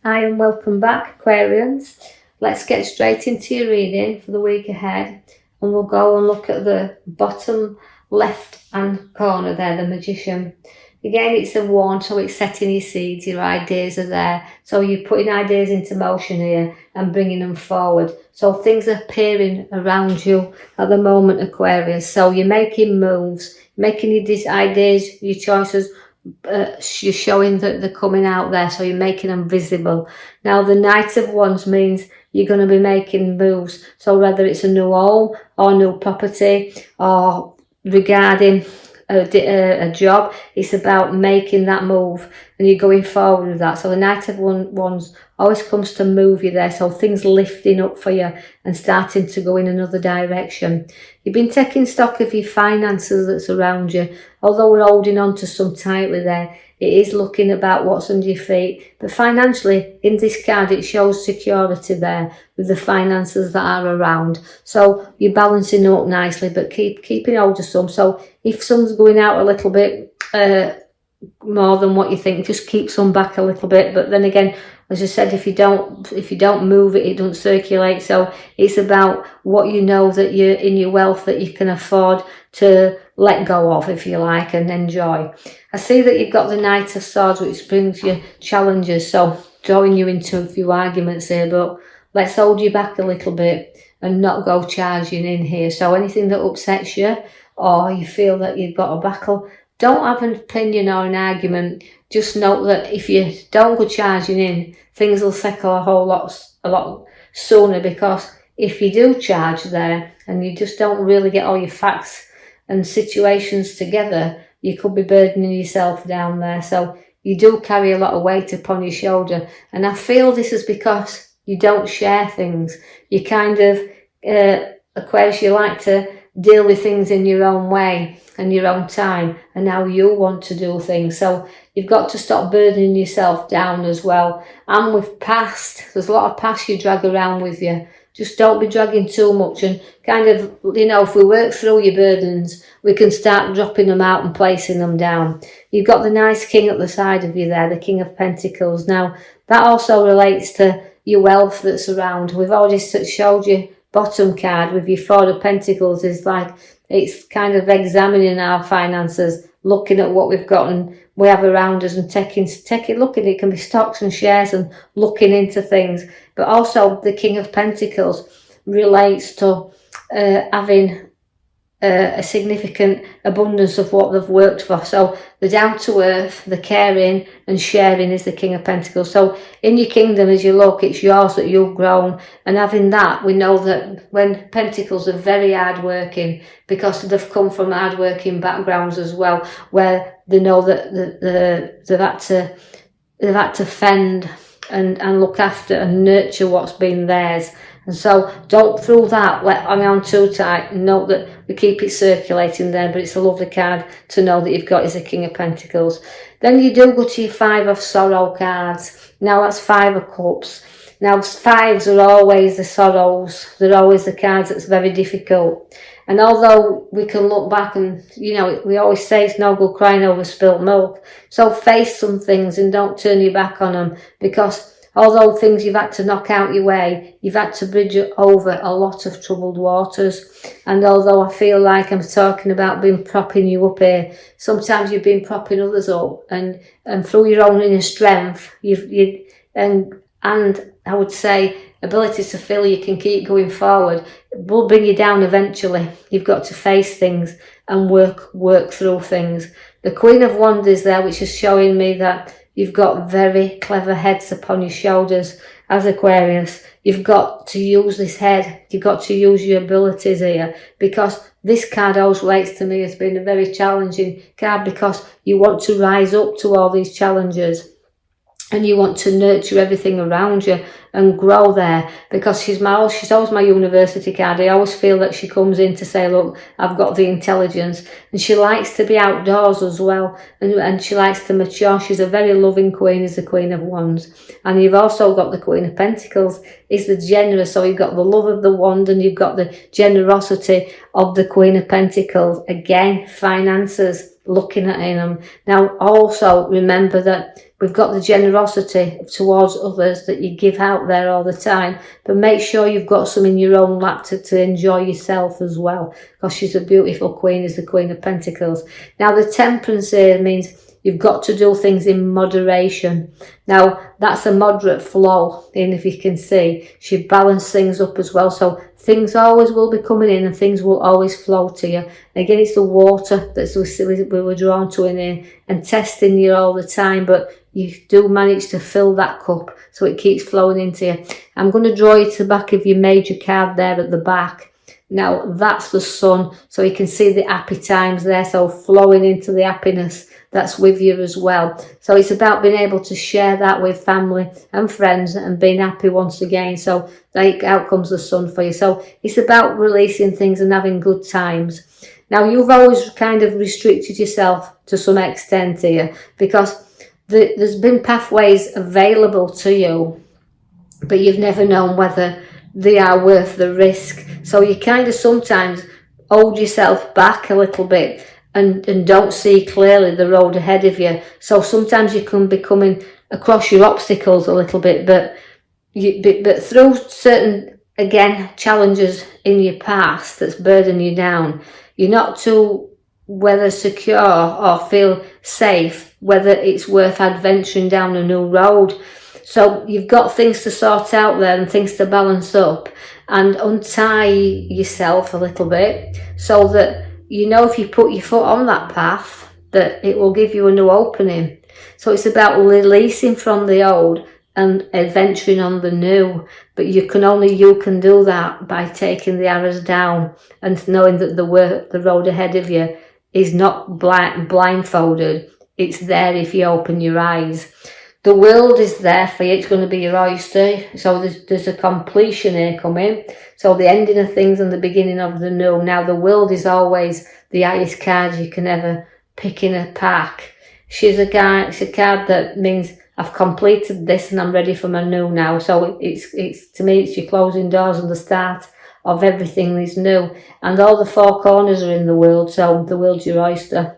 Hi and welcome back, Aquarians. Let's get straight into your reading for the week ahead, and we'll go and look at the bottom left hand corner there, the Magician. Again, it's a wand, so it's setting your seeds, your ideas are there. So you're putting ideas into motion here and bringing them forward. So things are appearing around you at the moment, Aquarius. So you're making moves, making your ideas, your choices, you're showing that they're coming out there, so you're making them visible. Now the Knight of Wands means you're going to be making moves, so whether it's a new home or new property or regarding a job, it's about making that move and you're going forward with that. So the Knight of Wands always comes to move you there, so things lifting up for you and starting to go in another direction. You've been taking stock of your finances that's around you. Although we're holding on to some tightly there, it is looking about what's under your feet. But financially, in this card, it shows security there with the finances that are around. So you're balancing them up nicely, but keeping hold of some. So if some's going out a little bit more than what you think, just keep some back a little bit. But then again, as I said, if you don't move it, it doesn't circulate. So it's about what you know that you're in your wealth that you can afford to let go of, if you like, and enjoy. I see that you've got the Knight of Swords, which brings you challenges, so drawing you into a few arguments here, but let's hold you back a little bit and not go charging in here. So anything that upsets you or you feel that you've got a battle, don't have an opinion or an argument. Just note that if you don't go charging in, things will settle a lot sooner, because if you do charge there and you just don't really get all your facts and situations together, you could be burdening yourself down there. So you do carry a lot of weight upon your shoulder. And I feel this is because you don't share things. You kind of, Aquarius, you like to deal with things in your own way and your own time and how you want to do things. So you've got to stop burdening yourself down as well. And with past, there's a lot of past you drag around with you. Just don't be dragging too much, and kind of, if we work through your burdens, we can start dropping them out and placing them down. You've got the nice King at the side of you there, the King of Pentacles. Now, that also relates to your wealth that's around. We've already showed you bottom card with your Four of Pentacles is like, it's kind of examining our finances, looking at what we've got and we have around us and looking, it can be stocks and shares and looking into things. But also the King of Pentacles relates to having a significant abundance of what they've worked for. So the down to earth, the caring and sharing is the King of Pentacles. So in your kingdom, as you look, it's yours that you've grown. And having that, we know that when Pentacles are very hard working, because they've come from hard working backgrounds as well, where they know that they've had to fend and look after and nurture what's been theirs. And so don't throw that on too tight. Note that we keep it circulating there, but it's a lovely card to know that you've got is a King of Pentacles. Then you do go to your Five of Sorrow cards. Now that's Five of Cups. Now fives are always the sorrows. They're always the cards that's very difficult. And although we can look back and, we always say it's no good crying over spilt milk. So face some things and don't turn your back on them, because although things you've had to knock out your way, you've had to bridge over a lot of troubled waters. And although I feel like I'm talking about propping you up here, sometimes you've been propping others up, and through your own inner strength, and I would say ability to feel you can keep going forward, will bring you down eventually. You've got to face things and work through things. The Queen of Wands is there, which is showing me that you've got very clever heads upon your shoulders as Aquarius. You've got to use this head. You've got to use your abilities here, because this card always relates to me as being a very challenging card, because you want to rise up to all these challenges and you want to nurture everything around you and grow there, because she's always my university card. I always feel that she comes in to say, look, I've got the intelligence, and she likes to be outdoors as well, and she likes to mature. She's a very loving queen, is the Queen of Wands. And you've also got the Queen of Pentacles, is the generous. So you've got the love of the wand and you've got the generosity of the Queen of Pentacles. Again, finances, looking at them. Now also remember that we've got the generosity towards others that you give out there all the time, but make sure you've got some in your own lap to enjoy yourself as well, because she's a beautiful queen, is the Queen of Pentacles. Now the Temperance here means you've got to do things in moderation. Now that's a moderate flow in, if you can see. She balanced things up as well, so things always will be coming in and things will always flow to you. Again, it's the water that we were drawn to in here and testing you all the time, but you do manage to fill that cup so it keeps flowing into you. I'm going to draw you to the back of your major card there at the back. Now that's the Sun, so you can see the happy times there, so flowing into the happiness that's with you as well. So it's about being able to share that with family and friends and being happy once again. So out comes the Sun for you. So it's about releasing things and having good times. Now you've always kind of restricted yourself to some extent here, because there's been pathways available to you, but you've never known whether they are worth the risk. So you kind of sometimes hold yourself back a little bit and don't see clearly the road ahead of you. So sometimes you can be coming across your obstacles a little bit, but through certain, again, challenges in your past that's burdening you down, you're not too whether secure or feel safe, whether it's worth adventuring down a new road. So you've got things to sort out there and things to balance up and untie yourself a little bit, so that you know if you put your foot on that path that it will give you a new opening. So it's about releasing from the old and adventuring on the new, but you can do that by taking the arrows down and knowing that the road ahead of you is not blindfolded. It's there if you open your eyes. The world is there for you. It's going to be your oyster. So there's a completion here coming. So the ending of things and the beginning of the new. Now the world is always the highest card you can ever pick in a pack. It's a card that means I've completed this and I'm ready for my new now. So it's to me, it's your closing doors and the start of everything is new. And all the four corners are in the world. So the world's your oyster.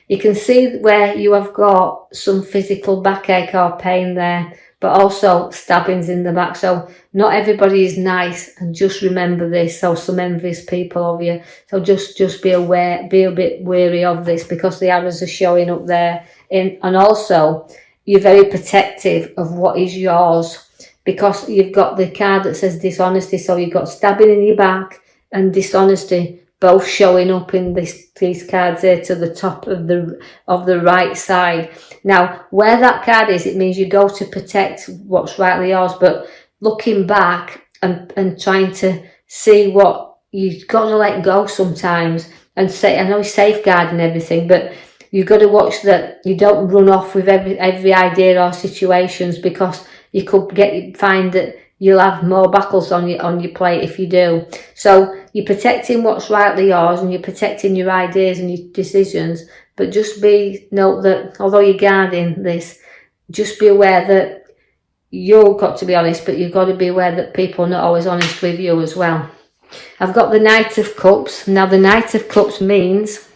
You can see where you have got some physical backache or pain there, but also stabbings in the back. So not everybody is nice, and just remember this. So some envious people of you. So just be aware, be a bit wary of this, because the arrows are showing up there. And also you're very protective of what is yours, because you've got the card that says dishonesty. So you've got stabbing in your back and dishonesty, both showing up in these cards here to the top of the right side. Now, where that card is, it means you go to protect what's rightly yours, but looking back and trying to see what you've got to let go sometimes and say, I know it's safeguarding everything, but you've got to watch that you don't run off with every idea or situations, because you could find that you'll have more battles on your plate if you do. So you're protecting what's rightly yours and you're protecting your ideas and your decisions, but just note that although you're guarding this, just be aware that you've got to be honest, but you've got to be aware that people are not always honest with you as well. I've got the Knight of Cups. Now the Knight of Cups means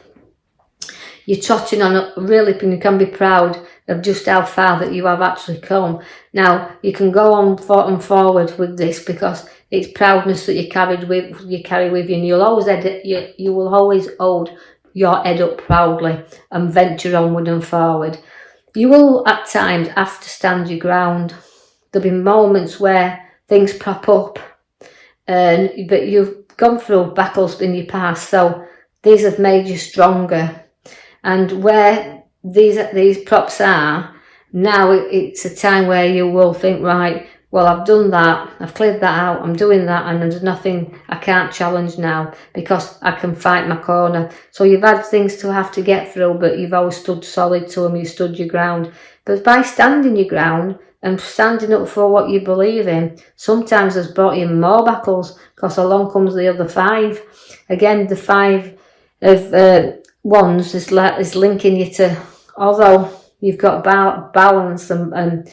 you're trotting on really, and you can be proud of just how far that you have actually come. Now you can go on forward with this, because it's proudness that you carry with you, and you will always hold your head up proudly and venture onward and forward. You will at times have to stand your ground. There'll be moments where things prop up, but you've gone through battles in your past, so these have made you stronger. And where these props are now, it's a time where you will think, right, well, I've done that, I've cleared that out, I'm doing that, and there's nothing I can't challenge now, because I can fight my corner. So you've had things to have to get through, but you've always stood solid to them, you stood your ground. But by standing your ground and standing up for what you believe in, sometimes has brought you more battles, because along comes the other five. Again, the five of wands is linking you to, although you've got balance and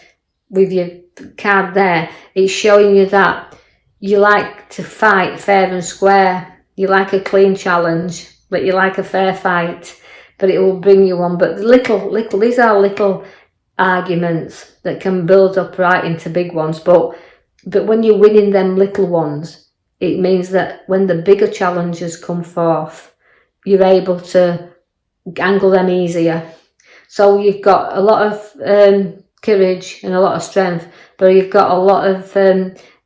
with your card there, it's showing you that you like to fight fair and square. You like a clean challenge, but you like a fair fight, but it will bring you on. But these are little arguments that can build up right into big ones. But when you're winning them little ones, it means that when the bigger challenges come forth, you're able to handle them easier. So you've got a lot of courage and a lot of strength, but you've got a lot of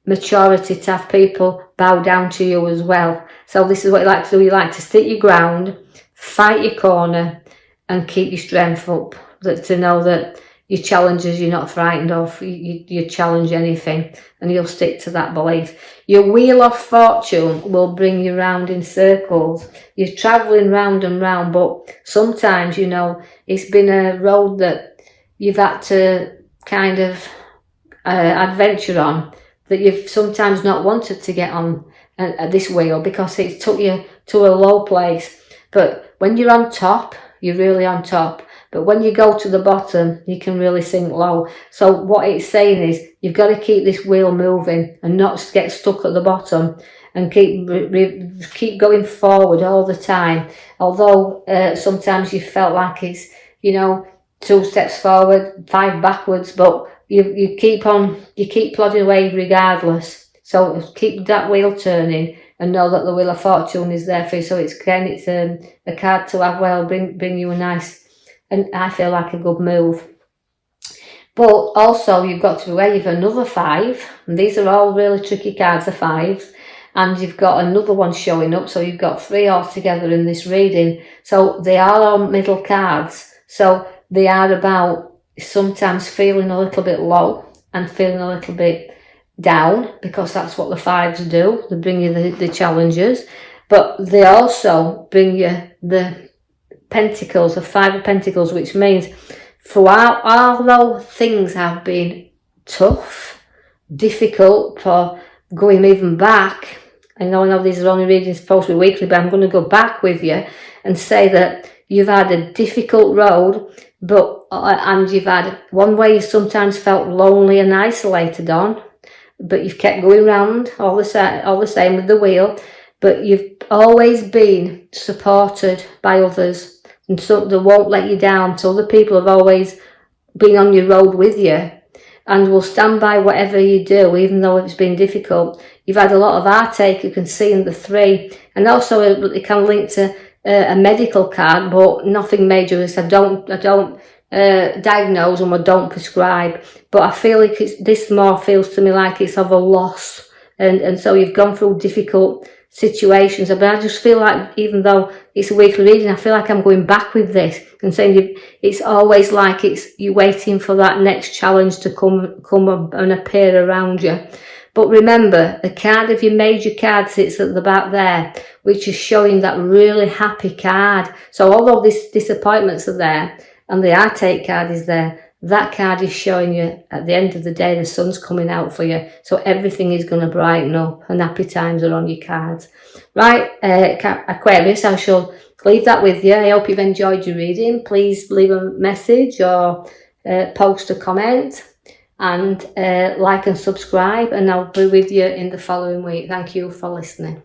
maturity to have people bow down to you as well. So this is what you like to do. You like to stick your ground, fight your corner, and keep your strength up. To know that your challenges you're not frightened of. You challenge anything, and you'll stick to that belief. Your wheel of fortune will bring you round in circles. You're travelling round and round, but sometimes, you know, it's been a road that you've had to kind of adventure on, that you've sometimes not wanted to get on this wheel because it took you to a low place. But when you're on top, you're really on top. But when you go to the bottom, you can really sink low. So what it's saying is you've got to keep this wheel moving and not get stuck at the bottom, and keep going forward all the time. Although sometimes you felt like it's, you know, 2 steps forward, 5 backwards, but you keep plodding away regardless. So keep that wheel turning and know that the wheel of fortune is there for you. So it's a card to have, well, bring you a nice, and I feel like a good move. But also you've got to be aware you've another 5, and these are all really tricky cards, the 5s, and you've got another one showing up, so you've got 3 altogether in this reading. So they are all middle cards, so they are about sometimes feeling a little bit low and feeling a little bit down, because that's what the 5s do. They bring you the challenges, but they also bring you the Pentacles, the 5 of Pentacles, which means although things have been tough, difficult, for going even back, I know these are only readings supposed to be weekly, but I'm going to go back with you and say that you've had a difficult road, and you've had one way you sometimes felt lonely and isolated on, but you've kept going round all the same with the wheel, but you've always been supported by others. And so they won't let you down. So other people have always been on your road with you and will stand by whatever you do, even though it's been difficult. You've had a lot of heartache, you can see in the 3. And also it can link to a medical card, but nothing major. I don't diagnose and I don't prescribe. But I feel like this more feels to me like it's of a loss. And so you've gone through difficult situations, but I just feel like, even though it's a weekly reading, I feel like I'm going back with this and saying it's always like you're waiting for that next challenge to come and appear around you. But remember, the card of your major card sits at the back there, which is showing that really happy card. So although these disappointments are there and the heartache card is there, that card is showing you at the end of the day the sun's coming out for you. So everything is going to brighten up and happy times are on your cards. Right, Aquarius, I shall leave that with you. I hope you've enjoyed your reading. Please leave a message or post a comment, and like and subscribe, and I'll be with you in the following week. Thank you for listening.